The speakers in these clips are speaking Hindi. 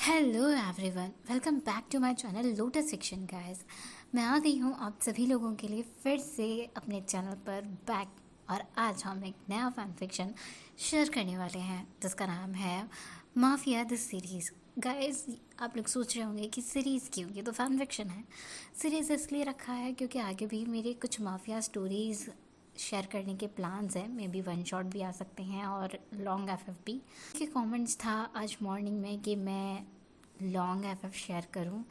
Hello everyone, welcome back to my channel Lotus Fiction guys. मैं आ गई हूँ आप सभी लोगों के लिए फिर से अपने चैनल पर बैक। और आज हम एक नया फैन फिक्शन शेयर करने वाले हैं जिसका नाम है माफिया द सीरीज़। गाइस, आप लोग सोच रहे होंगे कि सीरीज़ क्यों, ये तो फैन फिक्शन है। सीरीज़ इसलिए रखा है क्योंकि आगे भी मेरे कुछ माफिया स्टोरीज़ शेयर करने के प्लान्स हैं। मे बी वन शॉट भी आ सकते हैं और लॉन्ग एफएफपी के कमेंट्स था आज मॉर्निंग में कि मैं लॉन्ग एफएफ शेयर करूं,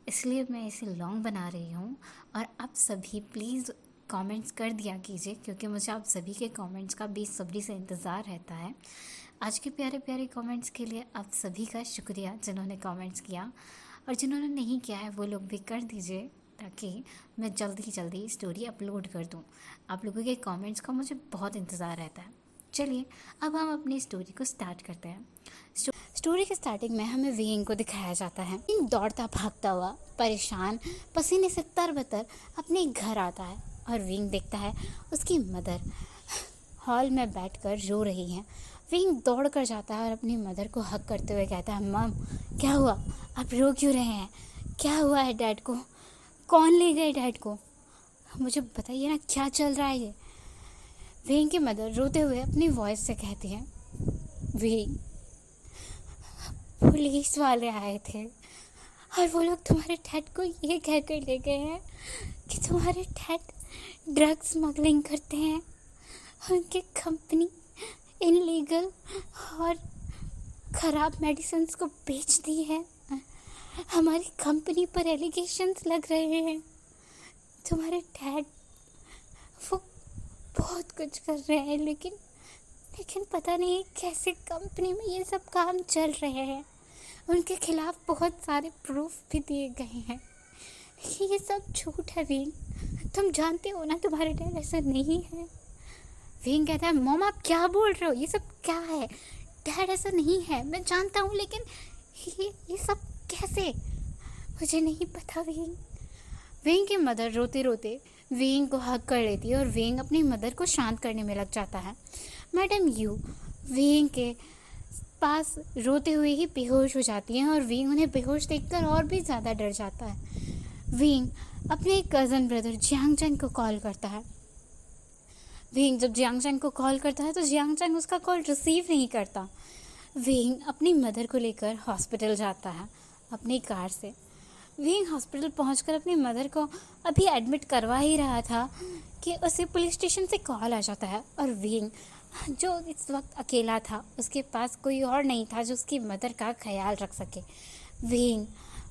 इसलिए मैं इसे लॉन्ग बना रही हूं। और आप सभी प्लीज़ कमेंट्स कर दिया कीजिए क्योंकि मुझे आप सभी के कमेंट्स का बेसब्री से इंतज़ार रहता है। आज के प्यारे प्यारे कमेंट्स के लिए आप सभी का शुक्रिया जिन्होंने कमेंट्स किया, और जिन्होंने नहीं किया है वो लोग भी कर दीजिए ताकि मैं जल्दी स्टोरी अपलोड कर दूं। आप लोगों के कमेंट्स का मुझे बहुत इंतज़ार रहता है। चलिए अब हम अपनी स्टोरी को स्टार्ट करते हैं। स्टोरी के स्टार्टिंग में हमें विंग को दिखाया जाता है। विंग दौड़ता भागता हुआ परेशान पसीने से तरबतर अपने घर आता है और विंग देखता है उसकी मदर हॉल में बैठकर रो रही हैं। विंग दौड़ कर जाता है और अपनी मदर को हक करते हुए कहता है, मम क्या हुआ, आप रो क्यों रहे हैं, क्या हुआ है डैड को, कौन ले गए डैड को, मुझे बताइए ना क्या चल रहा है ये। विंग की मदर रोते हुए अपनी वॉइस से कहती है, विंग पुलिस वाले आए थे और वो लोग तुम्हारे डैड को ये कह कर ले गए हैं कि तुम्हारे डैड ड्रग स्मगलिंग करते हैं, उनकी कंपनी इनलीगल और ख़राब मेडिसिन्स को बेचती है, हमारी कंपनी पर एलिगेशंस लग रहे हैं, तुम्हारे डैड वो बहुत कुछ कर रहे हैं लेकिन पता नहीं कैसे कंपनी में ये सब काम चल रहे हैं, उनके खिलाफ बहुत सारे प्रूफ भी दिए गए हैं, ये सब झूठ है विंग, तुम जानते हो ना तुम्हारे डैड ऐसा नहीं है। विंग कहता है, मॉम आप क्या बोल रहे हो, ये सब क्या है, डैड ऐसा नहीं है, मैं जानता हूँ लेकिन ये सब कैसे, मुझे नहीं पता विंग। विंग की मदर रोते रोते विंग को हक कर लेती है और विंग अपनी मदर को शांत करने में लग जाता है। मैडम यू विंग के पास रोते हुए ही बेहोश हो जाती हैं और विंग उन्हें बेहोश देखकर और भी ज़्यादा डर जाता है। विंग अपने कज़न ब्रदर जियांगचंग को कॉल करता है। विंग जब जियांगचंग को कॉल करता है तो जियांगचंग उसका कॉल रिसीव नहीं करता। विंग अपनी मदर को लेकर हॉस्पिटल जाता है अपनी कार से। विंग हॉस्पिटल पहुंचकर अपनी मदर को अभी एडमिट करवा ही रहा था कि उसे पुलिस स्टेशन से कॉल आ जाता है और विंग जो इस वक्त अकेला था, उसके पास कोई और नहीं था जो उसकी मदर का ख्याल रख सके। विंग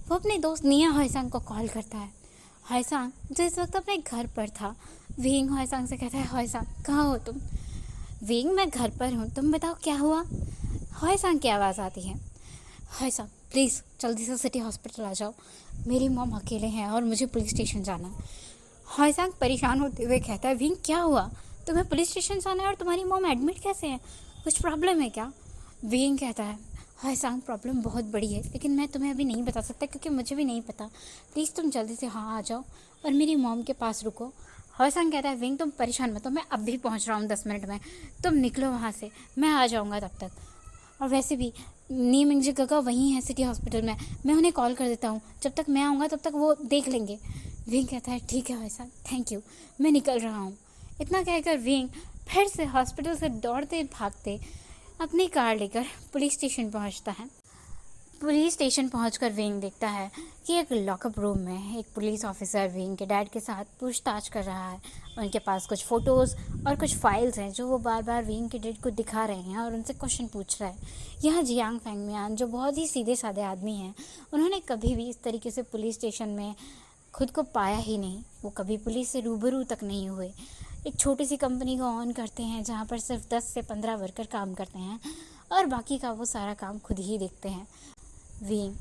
वो अपने दोस्त निया होयसांग को कॉल करता है। होयसांग जो इस वक्त अपने घर पर था, विंग होयसांग से कहता है, होयसांग कहाँ हो तुम। विंग मैं घर पर हूँ, तुम बताओ क्या हुआ। होयसांग की आवाज़ आती है, होयसांग प्लीज़ जल्दी से सिटी हॉस्पिटल आ जाओ, मेरी मॉम अकेले हैं और मुझे पुलिस स्टेशन जाना है। होयसांग परेशान होते हुए कहता है, विंग क्या हुआ, तुम्हें पुलिस स्टेशन जाना है और तुम्हारी मॉम एडमिट कैसे है, कुछ प्रॉब्लम है क्या। विंग कहता है, होयसांग प्रॉब्लम बहुत बड़ी है लेकिन मैं तुम्हें अभी नहीं बता सकता क्योंकि मुझे भी नहीं पता, प्लीज़ तुम जल्दी से हाँ आ जाओ और मेरी मॉम के पास रुको। होयसांग कहता है, विंग तुम परेशान मत हो, मैं अब भी पहुँच रहा हूँ 10 मिनट में, तुम निकलो वहाँ से, मैं आ जाऊँगा तब तक, और वैसे भी नी मिंगजी गगा वहीं है सिटी हॉस्पिटल में, मैं उन्हें कॉल कर देता हूँ, जब तक मैं आऊँगा तब तक वो देख लेंगे। विंग कहता है, ठीक है होयसांग, थैंक यू, मैं निकल रहा हूँ। इतना कहकर विंग फिर से हॉस्पिटल से दौड़ते भागते अपनी कार लेकर पुलिस स्टेशन पहुंचता है। पुलिस स्टेशन पहुंचकर विंग देखता है कि एक लॉकअप रूम में एक पुलिस ऑफिसर विंग के डैड के साथ पूछताछ कर रहा है। उनके पास कुछ फ़ोटोज़ और कुछ फाइल्स हैं जो वो बार बार विंग के डैड को दिखा रहे हैं और उनसे क्वेश्चन पूछ रहा है। यहाँ जियांग फेंगमियान जो बहुत ही सीधे साधे आदमी हैं, उन्होंने कभी भी इस तरीके से पुलिस स्टेशन में खुद को पाया ही नहीं, वो कभी पुलिस से रूबरू तक नहीं हुए। एक छोटी सी कंपनी को ऑन करते हैं जहाँ पर सिर्फ 10 से 15 वर्कर काम करते हैं और बाकी का वो सारा काम खुद ही देखते हैं। विंग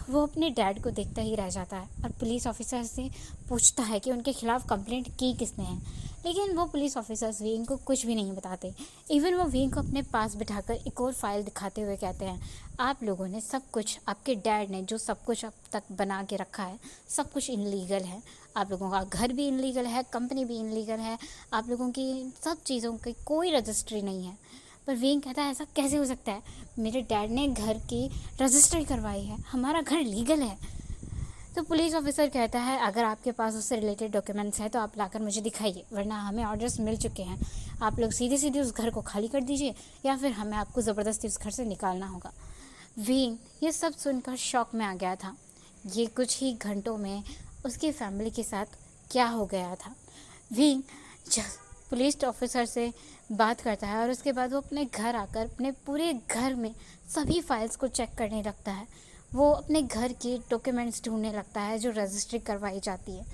वो अपने डैड को देखता ही रह जाता है और पुलिस ऑफिसर से पूछता है कि उनके खिलाफ़ कंप्लेंट की किसने है, लेकिन वो पुलिस ऑफिसर्स विंग को कुछ भी नहीं बताते। इवन वो विंग को अपने पास बिठाकर एक और फाइल दिखाते हुए कहते हैं, आप लोगों ने सब कुछ, आपके डैड ने जो सब कुछ अब तक बना के रखा है सब कुछ इनलीगल है, आप लोगों का घर भी इनलीगल है, कंपनी भी इनलीगल है, आप लोगों की सब चीज़ों की कोई रजिस्ट्री नहीं है। पर विंग कहता है ऐसा कैसे हो सकता है, मेरे डैड ने घर की रजिस्ट्री करवाई है, हमारा घर लीगल है। तो पुलिस ऑफिसर कहता है अगर आपके पास उससे रिलेटेड डॉक्यूमेंट्स हैं तो आप लाकर मुझे दिखाइए, वरना हमें ऑर्डर्स मिल चुके हैं, आप लोग सीधे सीधे उस घर को खाली कर दीजिए या फिर हमें आपको ज़बरदस्ती उस घर से निकालना होगा। विंग ये सब सुनकर शॉक में आ गया था। ये कुछ ही घंटों में उसकी फैमिली के साथ क्या हो गया था। विंग पुलिस ऑफिसर से बात करता है और उसके बाद वो अपने घर आकर अपने पूरे घर में सभी फाइल्स को चेक करने लगता है। वो अपने घर के डॉक्यूमेंट्स ढूंढने लगता है जो रजिस्ट्री करवाई जाती है।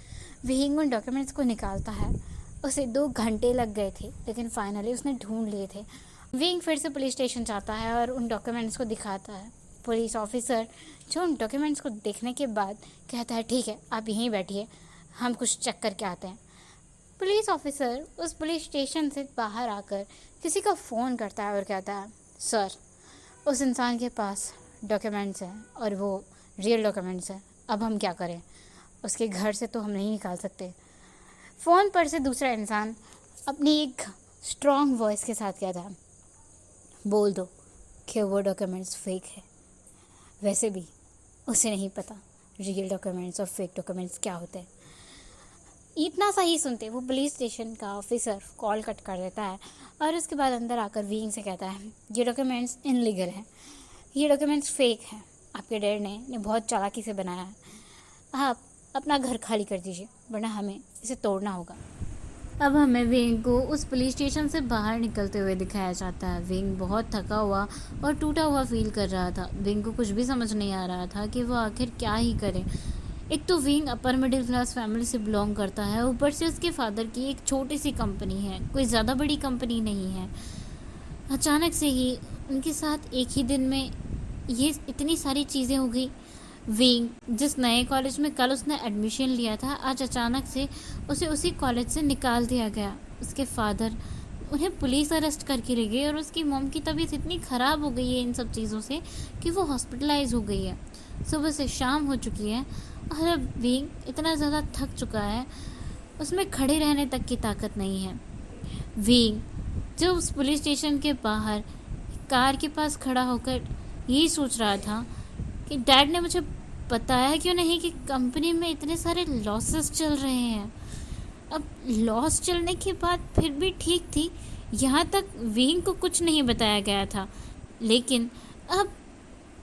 विंग उन डॉक्यूमेंट्स को निकालता है। उसे 2 घंटे लग गए थे लेकिन फाइनली उसने ढूंढ लिए थे। विंग फिर से पुलिस स्टेशन जाता है और उन डॉक्यूमेंट्स को दिखाता है। पुलिस ऑफिसर जो उन डॉक्यूमेंट्स को देखने के बाद कहता है ठीक है आप यहीं बैठिए, हम कुछ चेक करके आते हैं। पुलिस ऑफिसर उस पुलिस स्टेशन से बाहर आकर किसी का फ़ोन करता है और कहता है सर उस इंसान के पास डॉक्यूमेंट्स हैं और वो रियल डॉक्यूमेंट्स हैं, अब हम क्या करें, उसके घर से तो हम नहीं निकाल सकते। फ़ोन पर से दूसरा इंसान अपनी एक स्ट्रॉन्ग वॉइस के साथ कहता है बोल दो कि वो डॉक्यूमेंट्स फेक है। वैसे भी उसे नहीं पता रियल डॉक्यूमेंट्स और फेक डॉक्यूमेंट्स क्या होते हैं। इतना सा ही सुनते वो पुलिस स्टेशन का ऑफिसर कॉल कट कर देता है और उसके बाद अंदर आकर विंग से कहता है ये डॉक्यूमेंट्स इनलीगल हैं, ये डॉक्यूमेंट्स फेक हैं, आपके डैड ने बहुत चालाकी से बनाया है, आप अपना घर खाली कर दीजिए वरना हमें इसे तोड़ना होगा। अब हमें विंग को उस पुलिस स्टेशन से बाहर निकलते हुए दिखाया जाता है। विंग बहुत थका हुआ और टूटा हुआ फील कर रहा था। विंग को कुछ भी समझ नहीं आ रहा था कि वो आखिर क्या ही करे। एक तो wing upper middle class family से बिलोंग करता है, ऊपर से उसके फादर की एक छोटी सी कंपनी है, कोई ज़्यादा बड़ी कंपनी नहीं है। अचानक से ही उनके साथ एक ही दिन में ये इतनी सारी चीज़ें हो गई। विंग जिस नए कॉलेज में कल उसने एडमिशन लिया था, आज अचानक से उसे उसी कॉलेज से निकाल दिया गया। उसके फादर उन्हें पुलिस अरेस्ट करके ले गई और उसकी मॉम की तबीयत इतनी ख़राब हो गई है इन सब चीज़ों से कि वो हॉस्पिटलाइज हो गई है। सुबह से शाम हो चुकी है और अब विंग इतना ज़्यादा थक चुका है, उसमें खड़े रहने तक की ताकत नहीं है। विंग जो उस पुलिस स्टेशन के बाहर कार के पास खड़ा होकर यही सोच रहा था कि डैड ने मुझे बताया क्यों नहीं कि कंपनी में इतने सारे लॉसेस चल रहे हैं। अब लॉस चलने के बाद फिर भी ठीक थी, यहाँ तक विंग को कुछ नहीं बताया गया था, लेकिन अब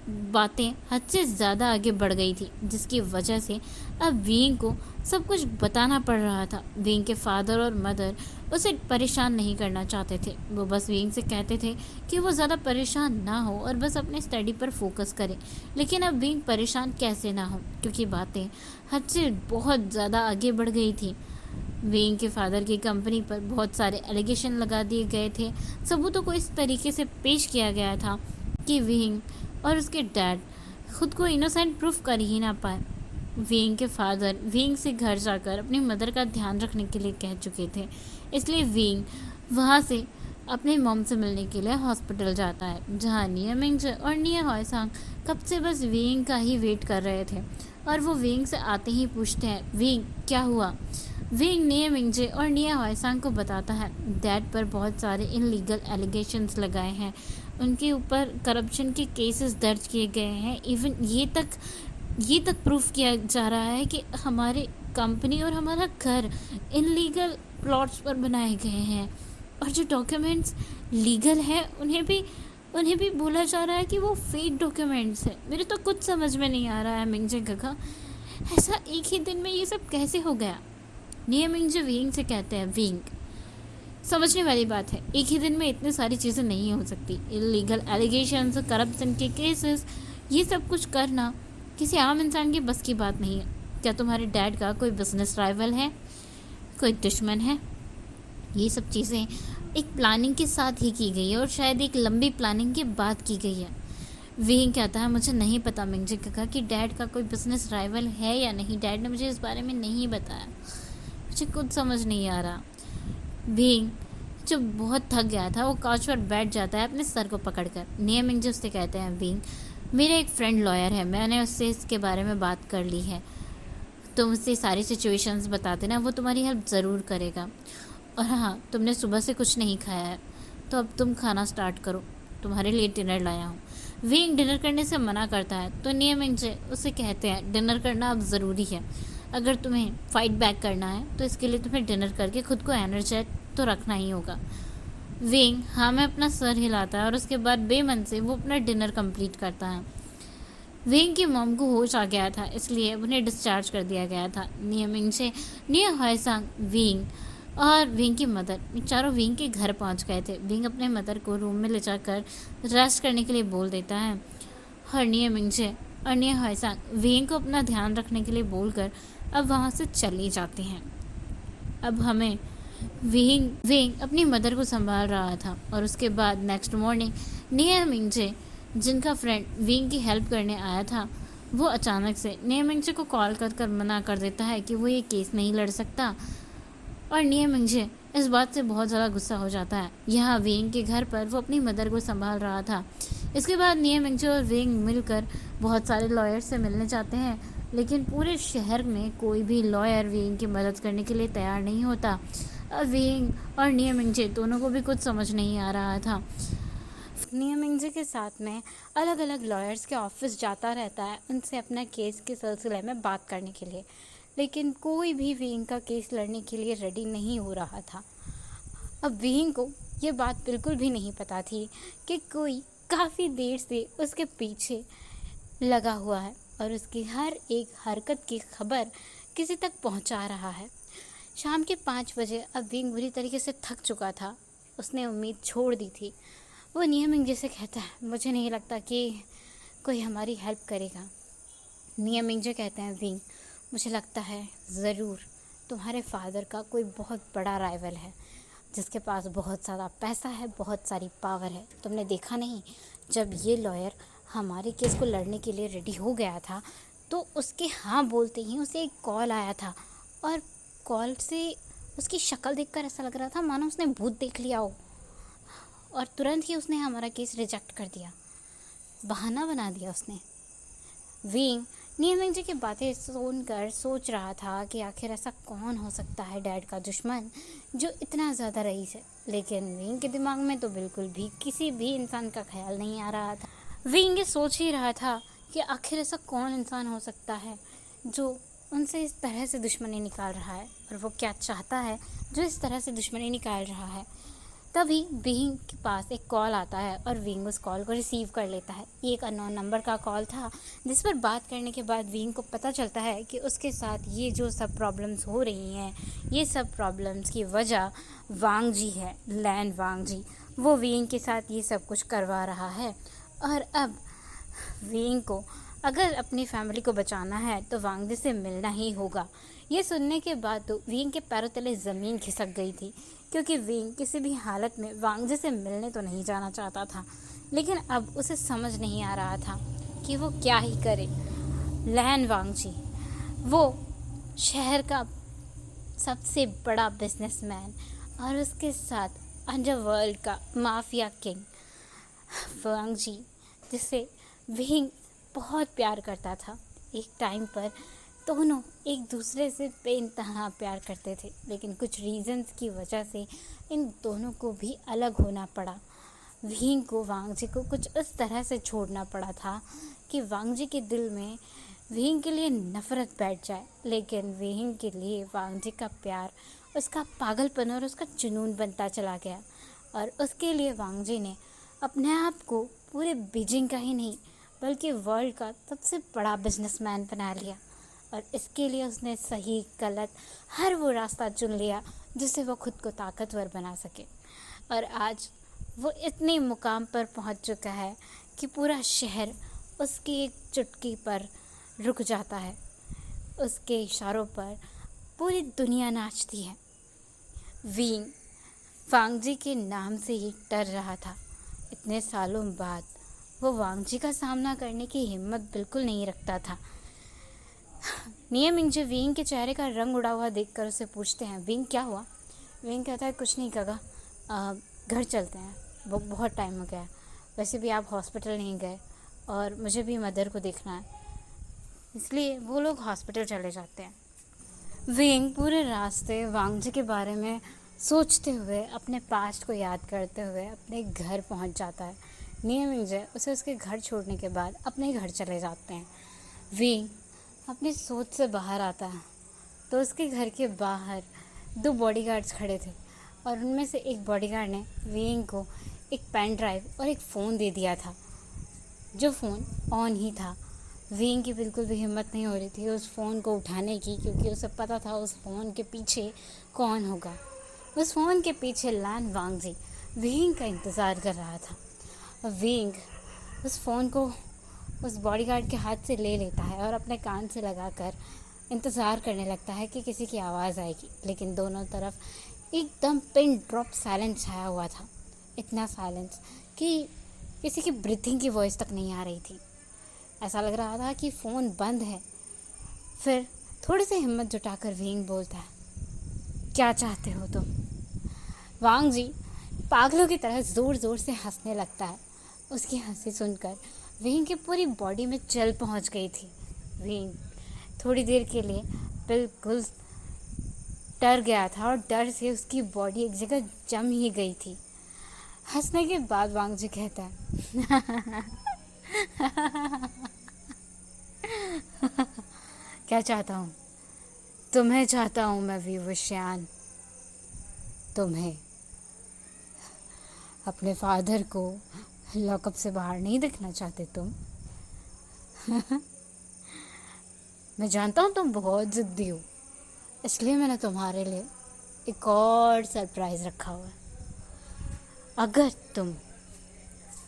बातें हद से ज़्यादा आगे बढ़ गई थी जिसकी वजह से अब विंग को सब कुछ बताना पड़ रहा था। विंग के फादर और मदर उसे परेशान नहीं करना चाहते थे। वो बस विंग से कहते थे कि वो ज़्यादा परेशान ना हो और बस अपने स्टडी पर फोकस करे। लेकिन अब विंग परेशान कैसे ना हो क्योंकि बातें हद से बहुत ज़्यादा आगे बढ़ गई थी। विंग के फादर की कंपनी पर बहुत सारे एलिगेशन लगा दिए गए थे। सबूतों को इस तरीके से पेश किया गया था कि विंग और उसके डैड खुद को इनोसेंट प्रूफ कर ही ना पाए। विंग के फादर विंग से घर जाकर अपनी मदर का ध्यान रखने के लिए कह चुके थे, इसलिए विंग वहाँ से अपने मॉम से मिलने के लिए हॉस्पिटल जाता है, जहाँ निया मिंगजे और निया हॉयसांग कब से बस विंग का ही वेट कर रहे थे। और वो विंग से आते ही पूछते हैं विंग क्या हुआ। विंग निया मिंगजे और निया हॉयसांग को बताता है डैड पर बहुत सारे इनलीगल एलिगेशंस लगाए हैं, उनके ऊपर करप्शन के केसेस दर्ज किए गए हैं। इवन ये तक प्रूफ किया जा रहा है कि हमारे कंपनी और हमारा घर इनलीगल प्लॉट्स पर बनाए गए हैं और जो डॉक्यूमेंट्स लीगल है उन्हें भी बोला जा रहा है कि वो फेक डॉक्यूमेंट्स है। मेरे तो कुछ समझ में नहीं आ रहा है मिंगजे काका, ऐसा एक ही दिन में ये सब कैसे हो गया। निया मिंगजे विंग से कहते हैं विंग समझने वाली बात है, एक ही दिन में इतनी सारी चीज़ें नहीं हो सकती। इलीगल एलिगेशंस, करप्शन के केसेस, ये सब कुछ करना किसी आम इंसान की बस की बात नहीं है। क्या तुम्हारे डैड का कोई बिजनेस राइवल है, कोई दुश्मन है? ये सब चीज़ें एक प्लानिंग के साथ ही की गई है और शायद एक लंबी प्लानिंग के बाद की गई है। विंग कहता है मुझे नहीं पता मिंगजे काका कि डैड का कोई बिजनेस राइवल है या नहीं, डैड ने मुझे इस बारे में नहीं बताया, मुझे कुछ समझ नहीं आ रहा। विंग जो बहुत थक गया था वो काउच पर बैठ जाता है अपने सर को पकड़कर। निया मिंगजे उससे कहते हैं विंग मेरा एक फ्रेंड लॉयर है, मैंने उससे इसके बारे में बात कर ली है, तुम उससे सारी सिचुएशंस बता देना, वो तुम्हारी हेल्प ज़रूर करेगा। और हाँ, तुमने सुबह से कुछ नहीं खाया है, तो अब तुम खाना स्टार्ट करो, तुम्हारे लिए डिनर लाया हूँ। विंग डिनर करने से मना करता है तो नियमिंग उसे कहते हैं डिनर करना अब ज़रूरी है। अगर तुम्हें फाइट बैक करना है तो इसके लिए तुम्हें डिनर करके खुद को एनर्जाइज तो रखना ही होगा। विंग हाँ में अपना सर हिलाता है और उसके बाद बेमन से वो अपना डिनर कंप्लीट करता है। विंग की मॉम को होश आ गया था, इसलिए उन्हें डिस्चार्ज कर दिया गया था। नियमिंग से निया हाईसांग, विंग और विंग की मदर चारों विंग के घर पहुंच गए थे। विंग अपने मदर को रूम में ले जाकर रेस्ट करने के लिए बोल देता है और नियमिंग से और निया हाईसांग विंग को अपना ध्यान रखने के लिए बोलकर अब वहाँ से चली जाती हैं। अब हमें विंग विंग अपनी मदर को संभाल रहा था और उसके बाद नेक्स्ट मॉर्निंग निया मिंगजे जिनका फ्रेंड विंग की हेल्प करने आया था वो अचानक से निया मिंगजे को कॉल कर मना कर देता है कि वो ये केस नहीं लड़ सकता और निया मिंगजे इस बात से बहुत ज़्यादा गुस्सा हो जाता है। यहाँ विंग के घर पर वो अपनी मदर को संभाल रहा था। इसके बाद निया मिंगजे और विंग मिलकर बहुत सारे लॉयर से मिलने जाते हैं, लेकिन पूरे शहर में कोई भी लॉयर विंग की मदद करने के लिए तैयार नहीं होता। अब विंग और निया मिंगजे दोनों को भी कुछ समझ नहीं आ रहा था। निया मिंगजे के साथ में अलग अलग लॉयर्स के ऑफिस जाता रहता है उनसे अपना केस के सिलसिले में बात करने के लिए, लेकिन कोई भी विंग का केस लड़ने के लिए रेडी नहीं हो रहा था। अब विंग को ये बात बिल्कुल भी नहीं पता थी कि कोई काफ़ी देर से उसके पीछे लगा हुआ है और उसकी हर एक हरकत की खबर किसी तक पहुंचा रहा है। शाम के 5 बजे अब विंग बुरी तरीके से थक चुका था, उसने उम्मीद छोड़ दी थी। वो निया मिंगजे से कहता है मुझे नहीं लगता कि कोई हमारी हेल्प करेगा। निया मिंगजे कहते हैं विंग मुझे लगता है ज़रूर तुम्हारे फादर का कोई बहुत बड़ा राइवल है जिसके पास बहुत ज़्यादा पैसा है, बहुत सारी पावर है। तुमने देखा नहीं जब ये लॉयर हमारे केस को लड़ने के लिए रेडी हो गया था तो उसके हाँ बोलते ही उसे एक कॉल आया था और कॉल से उसकी शक्ल देखकर ऐसा लग रहा था मानो उसने भूत देख लिया हो और तुरंत ही उसने हमारा केस रिजेक्ट कर दिया, बहाना बना दिया उसने। विंग निया मिंगजे की बातें सुनकर सोच रहा था कि आखिर ऐसा कौन हो सकता है डैड का दुश्मन जो इतना ज़्यादा रईस है, लेकिन विंग के दिमाग में तो बिल्कुल भी किसी भी इंसान का ख्याल नहीं आ रहा था। विंग ये सोच ही रहा था कि आखिर ऐसा कौन इंसान हो सकता है जो उनसे इस तरह से दुश्मनी निकाल रहा है और वो क्या चाहता है जो इस तरह से दुश्मनी निकाल रहा है। तभी विंग के पास एक कॉल आता है और विंग उस कॉल को रिसीव कर लेता है। ये एक अननोन नंबर का कॉल था जिस पर बात करने के बाद विंग को पता चलता है कि उसके साथ ये जो सब प्रॉब्लम्स हो रही हैं ये सब प्रॉब्लम्स की वजह वांग जी है, लैन वांग जी। वो विंग के साथ ये सब कुछ करवा रहा है और अब विंग को अगर अपनी फैमिली को बचाना है तो वांग जी से मिलना ही होगा। ये सुनने के बाद तो विंग के पैरों तले ज़मीन खिसक गई थी, क्योंकि विंग किसी भी हालत में वांग जी से मिलने तो नहीं जाना चाहता था, लेकिन अब उसे समझ नहीं आ रहा था कि वो क्या ही करे। लैन वांग जी वो शहर का सबसे बड़ा बिजनेसमैन और उसके साथ अंडरवर्ल्ड का माफिया किंग वांग जी, जिसे विंग बहुत प्यार करता था। एक टाइम पर दोनों एक दूसरे से बेइंतहा प्यार करते थे, लेकिन कुछ रीजंस की वजह से इन दोनों को भी अलग होना पड़ा। विंग को वांग जी को कुछ इस तरह से छोड़ना पड़ा था कि वांग जी के दिल में विंग के लिए नफ़रत बैठ जाए, लेकिन विंग के लिए वांग जी का प्यार उसका पागलपन और उसका जुनून बनता चला गया और उसके लिए वांग जी ने अपने आप को पूरे बीजिंग का ही नहीं बल्कि वर्ल्ड का सबसे बड़ा बिजनेसमैन बना लिया। और इसके लिए उसने सही गलत हर वो रास्ता चुन लिया जिससे वो खुद को ताकतवर बना सके। और आज वो इतने मुकाम पर पहुंच चुका है कि पूरा शहर उसकी एक चुटकी पर रुक जाता है, उसके इशारों पर पूरी दुनिया नाचती है। विंग वांग जी के नाम से ही डर रहा था। इतने सालों बाद वो वांग जी का सामना करने की हिम्मत बिल्कुल नहीं रखता था। निया मिंगजे विंग के चेहरे का रंग उड़ा हुआ देखकर उसे पूछते हैं विंग क्या हुआ। विंग कहता है कुछ नहीं काका, घर चलते हैं, वो बहुत टाइम हो गया। वैसे भी आप हॉस्पिटल नहीं गए और मुझे भी मदर को देखना है, इसलिए वो लोग हॉस्पिटल चले जाते हैं। विंग पूरे रास्ते वांग जी के बारे में सोचते हुए, अपने पास्ट को याद करते हुए अपने घर पहुंच जाता है। निया मिंजे उसे उसके घर छोड़ने के बाद अपने घर चले जाते हैं। विंग अपनी सोच से बाहर आता है तो उसके घर के बाहर 2 बॉडीगार्ड्स खड़े थे और उनमें से एक बॉडीगार्ड ने विंग को एक पेन ड्राइव और एक फ़ोन दे दिया था, जो फ़ोन ऑन ही था। विंग की बिल्कुल भी हिम्मत नहीं हो रही थी उस फ़ोन को उठाने की, क्योंकि उसे पता था उस फ़ोन के पीछे कौन होगा। उस फ़ोन के पीछे लैन वांगजी विंग का इंतज़ार कर रहा था। और विंग उस फ़ोन को उस बॉडीगार्ड के हाथ से ले लेता है और अपने कान से लगाकर इंतज़ार करने लगता है कि किसी की आवाज़ आएगी, लेकिन दोनों तरफ एकदम पिन ड्रॉप साइलेंस छाया हुआ था। इतना साइलेंस कि किसी की ब्रीथिंग की वॉइस तक नहीं आ रही थी। ऐसा लग रहा था कि फ़ोन बंद है। फिर थोड़ी सी हिम्मत जुटाकर विंग बोलता है, क्या चाहते हो तुम? वांग जी पागलों की तरह ज़ोर ज़ोर से हंसने लगता है। उसकी हंसी सुनकर विंग की पूरी बॉडी में जल पहुंच गई थी। विंग थोड़ी देर के लिए बिल्कुल डर गया था और डर से उसकी बॉडी एक जगह जम ही गई थी। हंसने के बाद वांग जी कहता है क्या चाहता हूँ? तुम्हें चाहता हूँ मैं विवशान, तुम्हें। अपने फादर को लॉकअप से बाहर नहीं देखना चाहते तुम? मैं जानता हूँ तुम बहुत ज़िद्दी हो, इसलिए मैंने तुम्हारे लिए एक और सरप्राइज़ रखा हुआ है। अगर तुम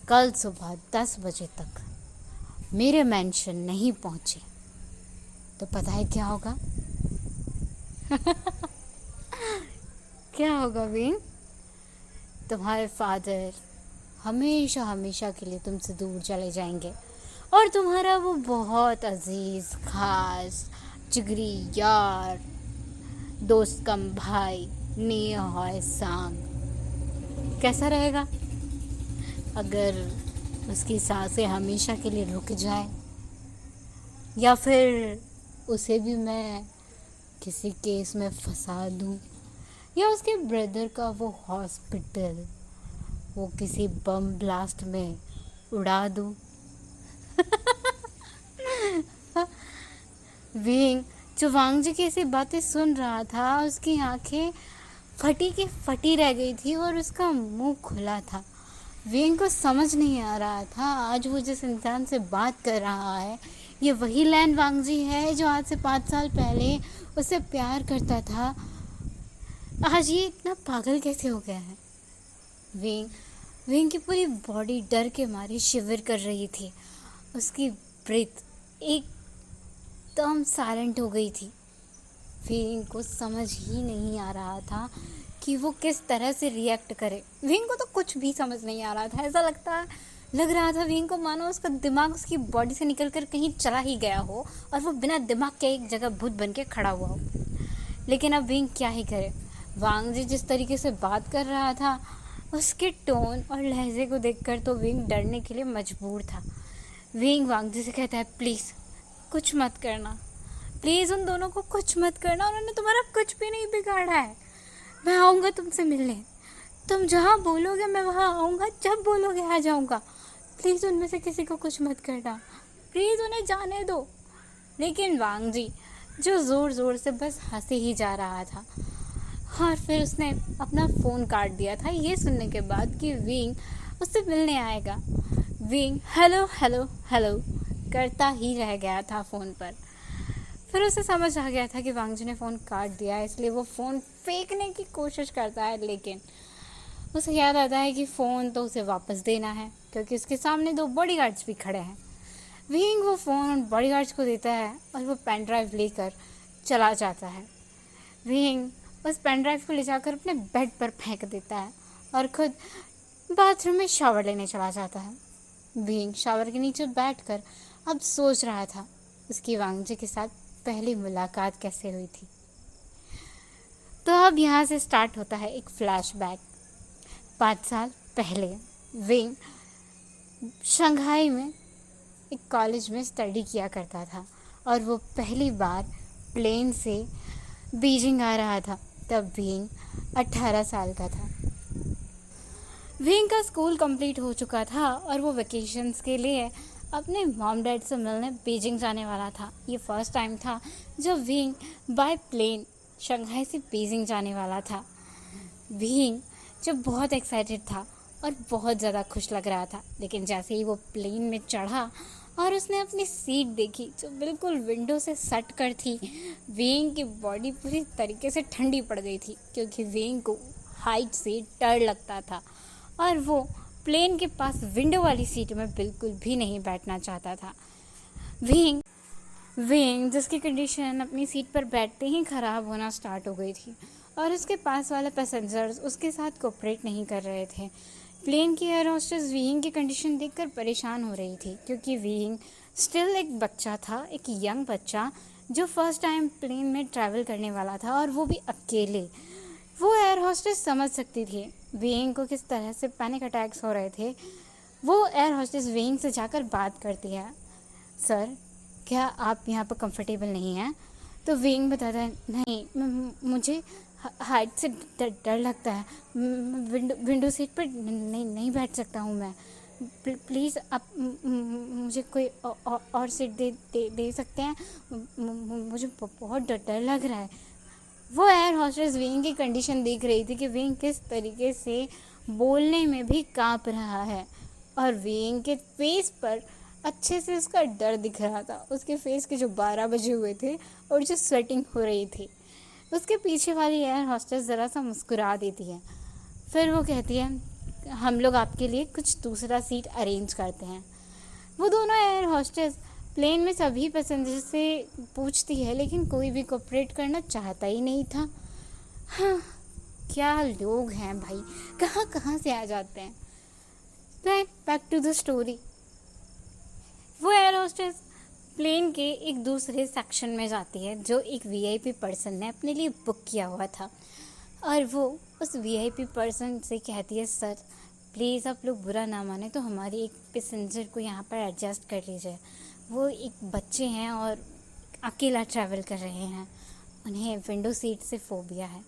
कल सुबह 10 बजे तक मेरे मैंशन नहीं पहुँचे तो पता है क्या होगा? क्या होगा विंग? तुम्हारे फादर हमेशा हमेशा के लिए तुमसे दूर चले जाएंगे और तुम्हारा वो बहुत अजीज, खास, जिगरी यार, दोस्त कम भाई निया हॉय सांग कैसा रहेगा अगर उसकी सांसें हमेशा के लिए रुक जाए, या फिर उसे भी मैं किसी केस में फंसा दूँ, या उसके ब्रदर का वो हॉस्पिटल वो किसी बम ब्लास्ट में उड़ा दूँ। विंग जो वांग जी की ऐसी बातें सुन रहा था, उसकी आंखें फटी की फटी रह गई थी और उसका मुंह खुला था। विंग को समझ नहीं आ रहा था आज वो जिस इंसान से बात कर रहा है ये वही लैन वांग जी है जो आज से 5 साल पहले उससे प्यार करता था। आज ये इतना पागल कैसे हो गया है? विंग की पूरी बॉडी डर के मारे शिवर कर रही थी। उसकी ब्रीथ एकदम साइलेंट हो गई थी। विंग को समझ ही नहीं आ रहा था कि वो किस तरह से रिएक्ट करे। विंग को तो कुछ भी समझ नहीं आ रहा था। ऐसा लग रहा था विंग को मानो उसका दिमाग उसकी बॉडी से निकलकर कहीं चला ही गया हो और वो बिना दिमाग के एक जगह भूत बन के खड़ा हुआ हो। लेकिन अब विंग क्या ही करे? वांग जी जिस तरीके से बात कर रहा था, उसके टोन और लहजे को देखकर तो विंग डरने के लिए मजबूर था। विंग वांग जी से कहता है, प्लीज़ कुछ मत करना, प्लीज़ उन दोनों को कुछ मत करना, उन्होंने तुम्हारा कुछ भी नहीं बिगाड़ा है। मैं आऊँगा तुमसे मिलने, तुम जहाँ बोलोगे मैं वहाँ आऊँगा, जब बोलोगे आ जाऊँगा। प्लीज़ उनमें से किसी को कुछ मत करना, प्लीज़ उन्हें जाने दो। लेकिन वांग जी जो ज़ोर ज़ोर से बस हंसे ही जा रहा था और फिर उसने अपना फ़ोन काट दिया था ये सुनने के बाद कि विंग उससे मिलने आएगा। विंग हेलो हेलो हेलो करता ही रह गया था फ़ोन पर। फिर उसे समझ आ गया था कि वांग जी ने फ़ोन काट दिया है, इसलिए वो फ़ोन फेंकने की कोशिश करता है, लेकिन उसे याद आता है कि फ़ोन तो उसे वापस देना है क्योंकि उसके सामने 2 बॉडीगार्ड्स भी खड़े हैं। विंग वो फ़ोन बॉडीगार्ड्स को देता है और वो पेन ड्राइव लेकर चला जाता है। विंग उस पेन ड्राइव को ले जाकर अपने बेड पर फेंक देता है और खुद बाथरूम में शावर लेने चला जाता है। विंग शावर के नीचे बैठकर अब सोच रहा था उसकी वांग जी के साथ पहली मुलाकात कैसे हुई थी। तो अब यहाँ से स्टार्ट होता है एक फ्लैशबैक। 5 साल पहले विंग शंघाई में एक कॉलेज में स्टडी किया करता था और वो पहली बार प्लेन से बीजिंग आ रहा था। तब विंग 18 साल का था। विंग का स्कूल कंप्लीट हो चुका था और वो वेकेशंस के लिए अपने मॉम डैड से मिलने बीजिंग जाने वाला था। ये फर्स्ट टाइम था जब विंग बाय प्लेन शंघाई से बीजिंग जाने वाला था। विंग जो बहुत एक्साइटेड था और बहुत ज़्यादा खुश लग रहा था, लेकिन जैसे ही वो प्लेन में चढ़ा और उसने अपनी सीट देखी जो बिल्कुल विंडो से सट कर थी, विंग की बॉडी पूरी तरीके से ठंडी पड़ गई थी, क्योंकि विंग को हाइट से डर लगता था और वो प्लेन के पास विंडो वाली सीट में बिल्कुल भी नहीं बैठना चाहता था। विंग जिसकी कंडीशन अपनी सीट पर बैठते ही ख़राब होना स्टार्ट हो गई थी और उसके पास वाले पैसेंजर्स उसके साथ कोऑपरेट नहीं कर रहे थे। प्लेन की एयर होस्टेस विंग की कंडीशन देखकर परेशान हो रही थी, क्योंकि विंग स्टिल एक बच्चा था, एक यंग बच्चा जो फर्स्ट टाइम प्लेन में ट्रैवल करने वाला था, और वो भी अकेले। वो एयर होस्टेस समझ सकती थी विंग को किस तरह से पैनिक अटैक्स हो रहे थे। वो एयर होस्टेस विंग से जाकर बात करती है, सर क्या आप यहाँ पर कंफर्टेबल नहीं हैं? तो विंग बताता है, नहीं मुझे हाइट से डर लगता है, विंडो सीट पर नहीं बैठ सकता हूँ मैं, प्लीज़ आप मुझे कोई और सीट दे सकते हैं, मुझे बहुत डर लग रहा है। वो एयर होस्टेस विंग की कंडीशन देख रही थी कि विंग किस तरीके से बोलने में भी काँप रहा है, और विंग के फेस पर अच्छे से उसका डर दिख रहा था। उसके फेस के जो 12 बजे हुए थे और जो स्वेटिंग हो रही थी। उसके पीछे वाली एयर होस्टेस ज़रा सा मुस्कुरा देती है, फिर वो कहती है, हम लोग आपके लिए कुछ दूसरा सीट अरेंज करते हैं। वो दोनों एयर होस्टेस प्लेन में सभी पैसेंजर से पूछती है, लेकिन कोई भी कोऑपरेट करना चाहता ही नहीं था। हाँ, क्या लोग हैं भाई, कहाँ कहाँ से आ जाते हैं। Back to the story. वो एयर होस्टेस प्लेन के एक दूसरे सेक्शन में जाती है जो एक वीआईपी पर्सन ने अपने लिए बुक किया हुआ था, और वो उस वीआईपी पर्सन से कहती है, सर प्लीज़ आप लोग बुरा ना माने तो हमारी एक पैसेंजर को यहाँ पर एडजस्ट कर लीजिए। वो एक बच्चे हैं और अकेला ट्रैवल कर रहे हैं, उन्हें विंडो सीट से फोबिया है,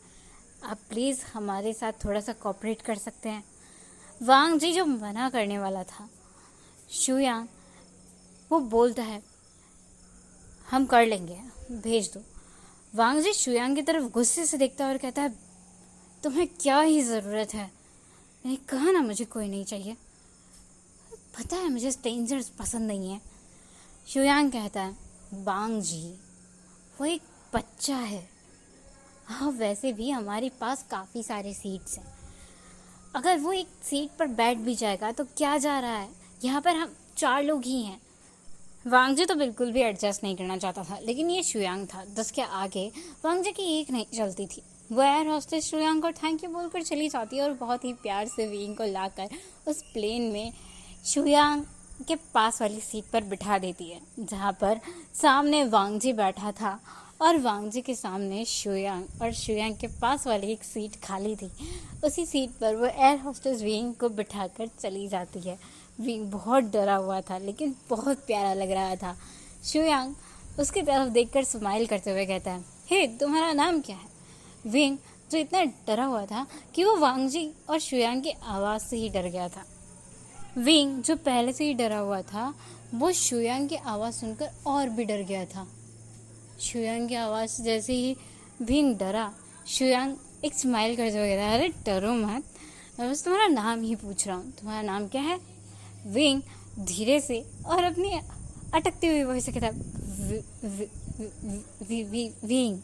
आप प्लीज़ हमारे साथ थोड़ा सा कोऑपरेट कर सकते हैं। वांग जी जो मना करने वाला था, शुयांग वो बोलता है, हम कर लेंगे, भेज दो। वांग जी शुयांग की तरफ गुस्से से देखता है और कहता है, तुम्हें क्या ही ज़रूरत है, मैंने कहा ना मुझे कोई नहीं चाहिए, पता है मुझे स्ट्रेंजर्स पसंद नहीं है। शुयांग कहता है, वांग जी वो एक बच्चा है, हाँ वैसे भी हमारे पास काफ़ी सारे सीट्स हैं, अगर वो एक सीट पर बैठ भी जाएगा तो क्या जा रहा है, यहाँ पर हम 4 लोग ही हैं। वांग जी तो बिल्कुल भी एडजस्ट नहीं करना चाहता था, लेकिन ये शुयांग था, 10 के आगे वांग जी की एक नहीं चलती थी। वो एयर होस्टेस शुयांग को थैंक यू बोलकर चली जाती है और बहुत ही प्यार से विंग को लाकर उस प्लेन में शुयांग के पास वाली सीट पर बिठा देती है, जहाँ पर सामने वांग जी बैठा था और वांग जी के सामने शुयांग, और शुयांग के पास वाली एक सीट खाली थी। उसी सीट पर वो एयर होस्टेस विंग को बिठाकर चली जाती है। विंग बहुत डरा हुआ था, लेकिन बहुत प्यारा लग रहा था। शुयांग उसकी तरफ देखकर स्माइल करते हुए कहता है, हे तुम्हारा नाम क्या है? विंग जो इतना डरा हुआ था कि वो वांग जी और शुयांग की आवाज़ से ही डर गया था। विंग जो पहले से ही डरा हुआ था, वो शुयांग की आवाज़ सुनकर और भी डर गया था। शुयांग की आवाज़ से जैसे ही विंग डरा, शुयांग एक स्माइल करते हुए कहता है, अरे डरो मत, मैं बस तुम्हारा नाम ही पूछ रहा हूँ, तुम्हारा नाम क्या है? विंग धीरे से और अपनी अटकती हुई वॉइस से कहता है, विंग।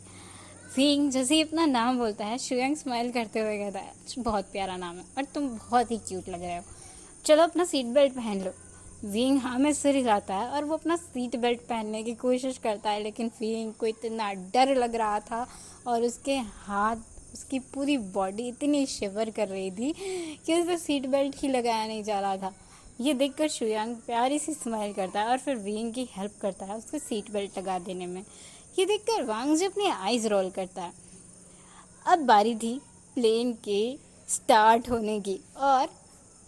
विंग जैसे ही अपना नाम बोलता है, शुयांग स्माइल करते हुए कहता है, बहुत प्यारा नाम है और तुम बहुत ही क्यूट लग रहे हो, चलो अपना सीट बेल्ट पहन लो। विंग हाँ में सिर हिलाता है और वो अपना सीट बेल्ट पहनने की कोशिश करता है, लेकिन विंग को इतना डर लग रहा था और उसके हाथ, उसकी पूरी बॉडी इतनी शिवर कर रही थी कि उसे सीट बेल्ट ही लगाया नहीं जा रहा था। ये देखकर शुयांग प्यारी सी स्माइल करता है और फिर विंग की हेल्प करता है उसको सीट बेल्ट लगा देने में। ये देखकर वांग जी अपनी आइज़ रोल करता है। अब बारी थी प्लेन के स्टार्ट होने की और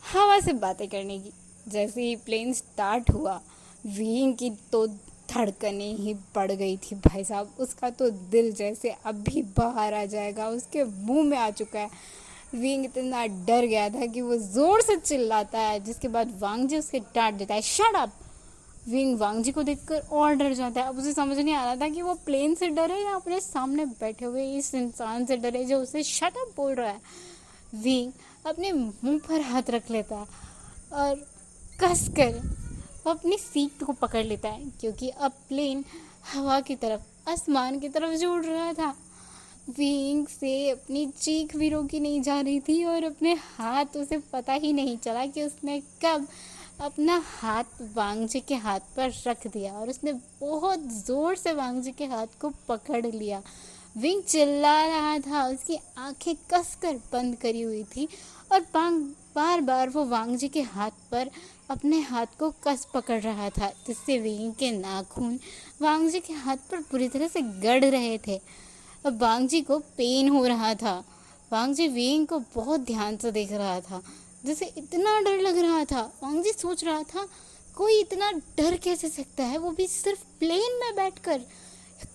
हवा से बातें करने की। जैसे ही प्लेन स्टार्ट हुआ, विंग की तो धड़कनें ही बढ़ गई थी भाई साहब। उसका तो दिल जैसे अभी बाहर आ जाएगा उसके मुंह में आ चुका है। विंग इतना डर गया था कि वो ज़ोर से चिल्लाता है, जिसके बाद वांग जी उसके डांट देता है, शट अप। विंग वांग जी को देखकर और डर जाता है। अब उसे समझ नहीं आ रहा था कि वो प्लेन से डरे या अपने सामने बैठे हुए इस इंसान से डरे जो उसे शट अप बोल रहा है। विंग अपने मुंह पर हाथ रख लेता है और कसकर वो अपनी सीट को पकड़ लेता है, क्योंकि अब प्लेन हवा की तरफ, आसमान की तरफ जो उड़ रहा था। विंग से अपनी चीख भी रोकी नहीं जा रही थी और अपने हाथ, उसे पता ही नहीं चला कि उसने कब अपना हाथ वांग जी के हाथ पर रख दिया और उसने बहुत ज़ोर से वांग जी के हाथ को पकड़ लिया। विंग चिल्ला रहा था, उसकी आंखें कसकर बंद करी हुई थी और बार बार वो वांग जी के हाथ पर अपने हाथ को कस पकड़ रहा था, जिससे विंग के नाखून वांग जी के हाथ पर पूरी तरह से गड़ रहे थे। अब वांग जी को पेन हो रहा था। वांग जी विंग को बहुत ध्यान से देख रहा था, जिसे इतना डर लग रहा था। वांग जी सोच रहा था कोई इतना डर कैसे सकता है, वो भी सिर्फ प्लेन में बैठकर।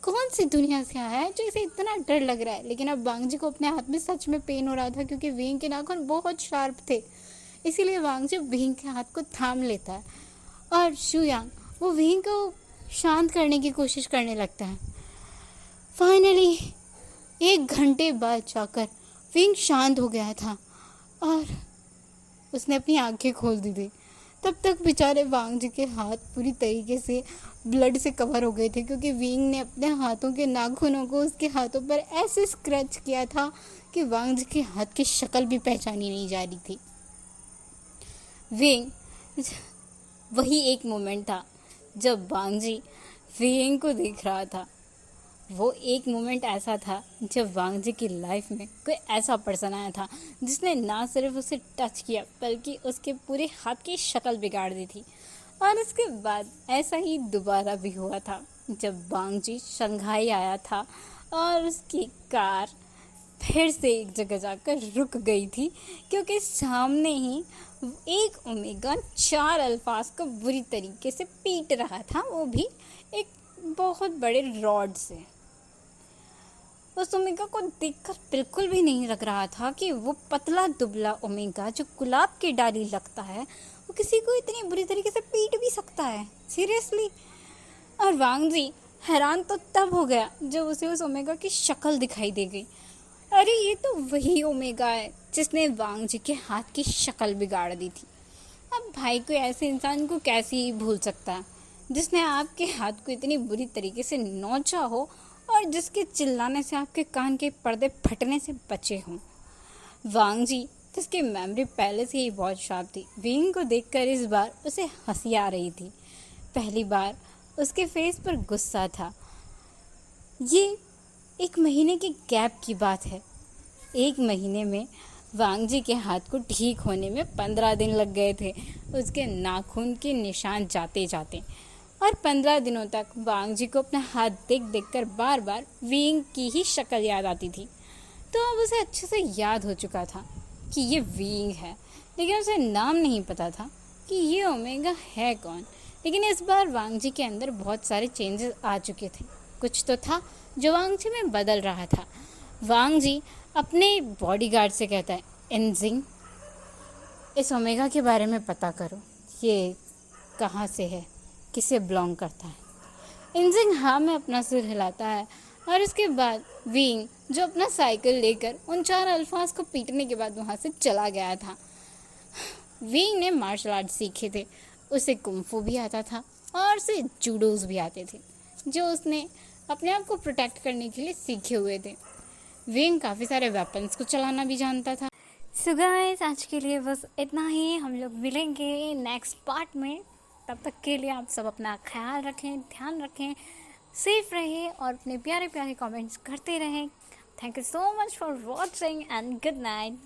कौन सी दुनिया से आया है जो इसे इतना डर लग रहा है। लेकिन अब वांग जी को अपने हाथ में सच में पेन हो रहा था, क्योंकि विंग के नाखून बहुत शार्प थे। इसीलिए वांग जी विंग के हाथ को थाम लेता है और शुयांग वो विंग को शांत करने की कोशिश करने लगता है। फाइनली 1 घंटे बाद जाकर विंग शांत हो गया था और उसने अपनी आंखें खोल दी थी। तब तक बेचारे वांग जी के हाथ पूरी तरीके से ब्लड से कवर हो गए थे, क्योंकि विंग ने अपने हाथों के नाखूनों को उसके हाथों पर ऐसे स्क्रैच किया था कि वांग जी के हाथ की शक्ल भी पहचानी नहीं जा रही थी। विंग, वही एक मोमेंट था जब वांग जी विंग को देख रहा था। वो एक मोमेंट ऐसा था जब वांग जी की लाइफ में कोई ऐसा पर्सन आया था जिसने ना सिर्फ उसे टच किया बल्कि उसके पूरे हाथ की शक्ल बिगाड़ दी थी। और उसके बाद ऐसा ही दोबारा भी हुआ था जब वांग जी शंघाई आया था और उसकी कार फिर से एक जगह जाकर रुक गई थी, क्योंकि सामने ही एक ओमेगा 4 अल्फाज को बुरी तरीके से पीट रहा था, वो भी एक बहुत बड़े रॉड से। उस ओमेगा को देखकर बिल्कुल भी नहीं लग रहा था कि वो पतला दुबला ओमेगा जो गुलाब की डाली लगता है वो किसी को इतनी बुरी तरीके से पीट भी सकता है, सीरियसली। और वांग जी हैरान तो तब हो गया जब उसे उस ओमेगा की शक्ल दिखाई दे गई। अरे ये तो वही ओमेगा है जिसने वांग जी के हाथ की शक्ल बिगाड़ दी थी। अब भाई कोई ऐसे इंसान को कैसे ही भूल सकता है जिसने आपके हाथ को इतनी बुरी तरीके से नोचा हो और जिसके चिल्लाने से आपके कान के पर्दे फटने से बचे हों। वांग जी, जिसकी मेमोरी पहले से ही बहुत शार्प थी, विंग को देखकर इस बार उसे हंसी आ रही थी। पहली बार उसके फेस पर गुस्सा था। ये 1 महीने के गैप की बात है। 1 महीने में वांग जी के हाथ को ठीक होने में 15 दिन लग गए थे, उसके नाखून के निशान जाते जाते। और 15 दिनों तक वांग जी को अपना हाथ देख देख कर बार बार विंग की ही शक्ल याद आती थी। तो अब उसे अच्छे से याद हो चुका था कि ये विंग है, लेकिन उसे नाम नहीं पता था कि ये ओमेगा है कौन। लेकिन इस बार वांग जी के अंदर बहुत सारे चेंजेस आ चुके थे। कुछ तो था जो वांग जी में बदल रहा था। वांग जी अपने बॉडीगार्ड से कहता है, एनजिंग, इस ओमेगा के बारे में पता करो, ये कहाँ से है, किसे बिलोंग करता है। एनजिंग हाँ में अपना सिर हिलाता है और उसके बाद विंग, जो अपना साइकिल लेकर उन 4 अल्फाज को पीटने के बाद वहाँ से चला गया था। विंग ने मार्शल आर्ट सीखे थे, उसे कुंफू भी आता था और उसे जूडोज भी आते थे, जो उसने अपने आप को प्रोटेक्ट करने के लिए सीखे हुए थे। विंग काफ़ी सारे वेपन्स को चलाना भी जानता था। सो गाइस, आज के लिए बस इतना ही। हम लोग मिलेंगे नेक्स्ट पार्ट में। तब तक के लिए आप सब अपना ख्याल रखें, ध्यान रखें, सेफ रहें और अपने प्यारे प्यारे कमेंट्स करते रहें। Thank you so much for watching and good night.